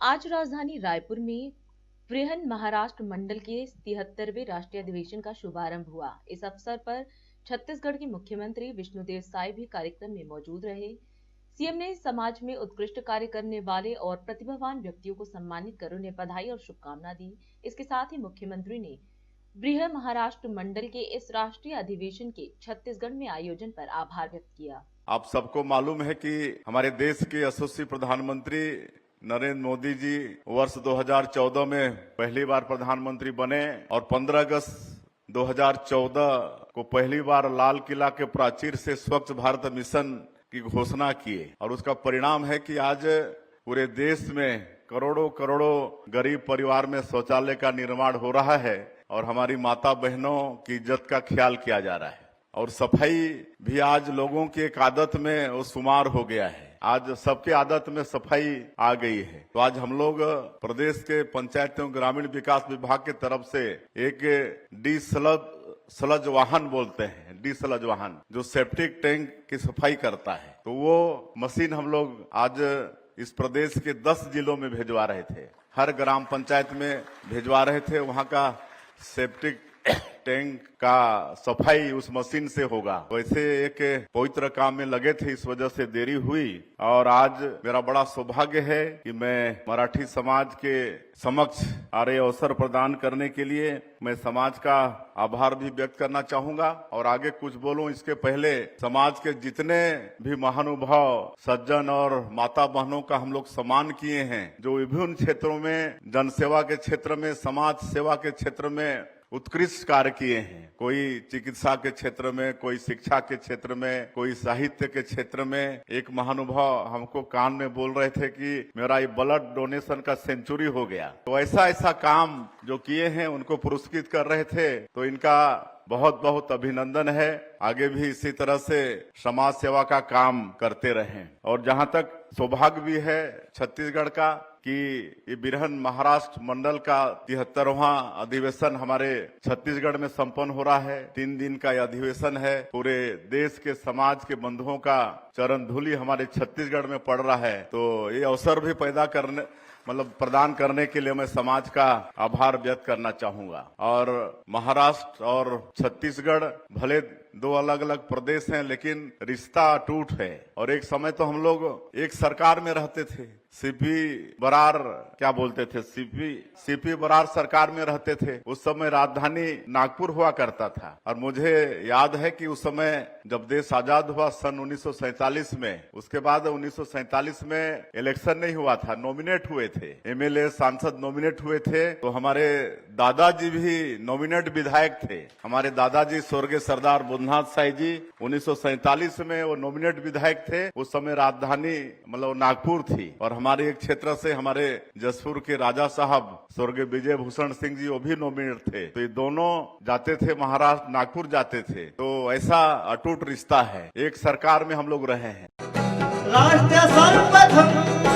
आज राजधानी रायपुर में बृहन महाराष्ट्र मंडल के 73वें राष्ट्रीय अधिवेशन का शुभारंभ हुआ। इस अवसर पर छत्तीसगढ़ के मुख्यमंत्री विष्णुदेव साय भी कार्यक्रम में मौजूद रहे। सीएम ने समाज में उत्कृष्ट कार्य करने वाले और प्रतिभावान व्यक्तियों को सम्मानित कर उन्हें बधाई और शुभकामना दी। इसके साथ ही मुख्यमंत्री ने बृहन महाराष्ट्र मंडल के इस राष्ट्रीय अधिवेशन के छत्तीसगढ़ में आयोजन पर आभार व्यक्त किया। आप सबको मालूम है कि हमारे देश के यशस्वी प्रधानमंत्री नरेंद्र मोदी जी वर्ष 2014 में पहली बार प्रधानमंत्री बने और 15 अगस्त 2014 को पहली बार लाल किला के प्राचीर से स्वच्छ भारत मिशन की घोषणा किए और उसका परिणाम है कि आज पूरे देश में करोड़ों करोड़ों गरीब परिवार में शौचालय का निर्माण हो रहा है और हमारी माता बहनों की इज्जत का ख्याल किया जा रहा है और सफाई भी आज लोगों की एक आदत में वो शुमार हो गया है। आज सबके आदत में सफाई आ गई है। तो आज हम लोग प्रदेश के पंचायत एवं ग्रामीण विकास विभाग की तरफ से एक डी स्लज वाहन बोलते हैं, डी स्लज वाहन जो सेप्टिक टैंक की सफाई करता है, तो वो मशीन हम लोग आज इस प्रदेश के 10 जिलों में भेजवा रहे थे। हर ग्राम पंचायत में भेजवा रहे थे। वहां का सेप्टिक टैंक का सफाई उस मशीन से होगा। वैसे एक पवित्र काम में लगे थे, इस वजह से देरी हुई और आज मेरा बड़ा सौभाग्य है कि मैं मराठी समाज के समक्ष आरे अवसर प्रदान करने के लिए मैं समाज का आभार भी व्यक्त करना चाहूंगा और आगे कुछ बोलूं इसके पहले समाज के जितने भी महानुभाव सज्जन और माता बहनों का हम लोग सम्मान किए हैं, जो विभिन्न क्षेत्रों में जनसेवा के क्षेत्र में, समाज सेवा के क्षेत्र में उत्कृष्ट कार्य किए हैं। कोई चिकित्सा के क्षेत्र में, कोई शिक्षा के क्षेत्र में, कोई साहित्य के क्षेत्र में। एक महानुभाव हमको कान में बोल रहे थे कि मेरा ये ब्लड डोनेशन का सेंचुरी हो गया। तो ऐसा काम जो किए हैं उनको पुरस्कृत कर रहे थे, तो इनका बहुत बहुत अभिनंदन है। आगे भी इसी तरह से समाज सेवा का काम करते रहें। और जहां तक सौभाग्य भी है छत्तीसगढ़ का कि ये बृहन महाराष्ट्र मंडल का 73वां अधिवेशन हमारे छत्तीसगढ़ में संपन्न हो रहा है। 3 दिन का यह अधिवेशन है। पूरे देश के समाज के बंधुओं का चरण धूलि हमारे छत्तीसगढ़ में पड़ रहा है। तो ये अवसर भी प्रदान करने के लिए मैं समाज का आभार व्यक्त करना चाहूंगा। और महाराष्ट्र और छत्तीसगढ़ भले 2 अलग अलग प्रदेश हैं, लेकिन रिश्ता अटूट है। और एक समय तो हम लोग एक सरकार में रहते थे। सीपी बरार क्या बोलते थे, सीपी बरार सरकार में रहते थे। उस समय राजधानी नागपुर हुआ करता था और मुझे याद है कि उस समय जब देश आजाद हुआ सन 1947 में, उसके बाद 1947 में इलेक्शन नहीं हुआ था, नॉमिनेट हुए थे, एमएलए सांसद नॉमिनेट हुए थे। तो हमारे दादाजी भी नॉमिनेट विधायक थे। हमारे दादाजी स्वर्गीय सरदार बुद्धनाथ साई जी 1947 में वो नॉमिनेट विधायक थे। उस समय राजधानी नागपुर थी और हमारे एक क्षेत्र से हमारे जसपुर के राजा साहब स्वर्गीय विजय भूषण सिंह जी वो भी नॉमिनेट थे। तो ये दोनों जाते थे महाराष्ट्र, नागपुर जाते थे। तो ऐसा अटूट रिश्ता है। एक सरकार में हम लोग रहे हैं। राष्ट्र सर्वप्रथम